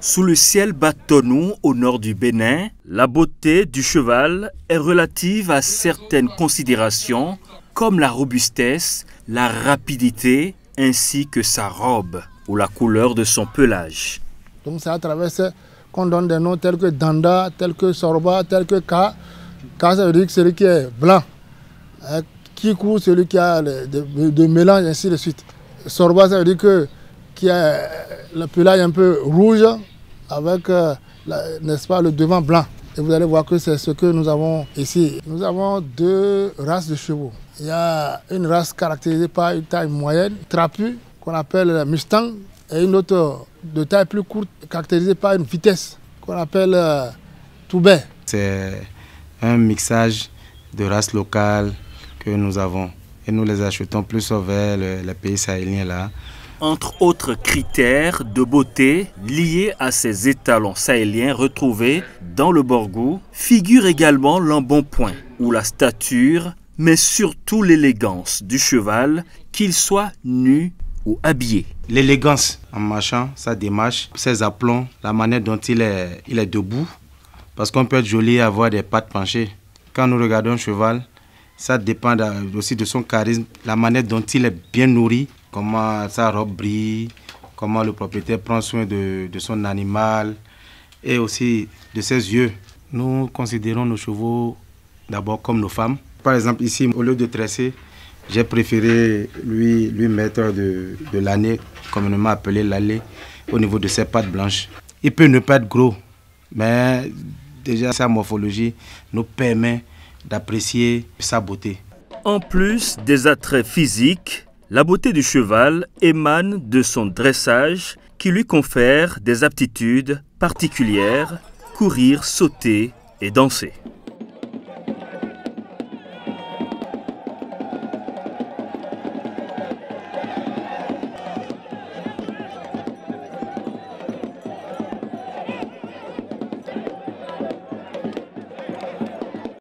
Sous le ciel Batonou, au nord du Bénin, la beauté du cheval est relative à certaines considérations comme la robustesse, la rapidité ainsi que sa robe ou la couleur de son pelage. Donc c'est à travers ça qu'on donne des noms tels que Danda, tels que Sorba, tels que Ka. Ka, ça veut dire celui qui est blanc. Kikou, celui qui a de mélange, ainsi de suite. Sorba, ça veut dire que qui a le pelage un peu rouge avec, n'est-ce pas, le devant blanc. Et vous allez voir que c'est ce que nous avons ici. Nous avons deux races de chevaux. Il y a une race caractérisée par une taille moyenne, trapue, qu'on appelle Mustang, et une autre de taille plus courte, caractérisée par une vitesse, qu'on appelle Toubé. C'est un mixage de races locales que nous avons. Et nous les achetons plus vers les pays sahéliens là. Entre autres critères de beauté liés à ces étalons sahéliens retrouvés dans le Borgou, figure également l'embonpoint ou la stature, mais surtout l'élégance du cheval, qu'il soit nu ou habillé. L'élégance en marchant, sa démarche, ses aplombs, la manière dont il est debout, parce qu'on peut être joli et avoir des pattes penchées. Quand nous regardons un cheval, ça dépend aussi de son charisme, la manière dont il est bien nourri, comment sa robe brille, comment le propriétaire prend soin de son animal et aussi de ses yeux. Nous considérons nos chevaux d'abord comme nos femmes. Par exemple ici, au lieu de tresser, j'ai préféré lui mettre de l'année, communément appelé l'allée, au niveau de ses pattes blanches. Il peut ne pas être gros, mais déjà sa morphologie nous permet d'apprécier sa beauté. En plus des attraits physiques, la beauté du cheval émane de son dressage qui lui confère des aptitudes particulières, courir, sauter et danser.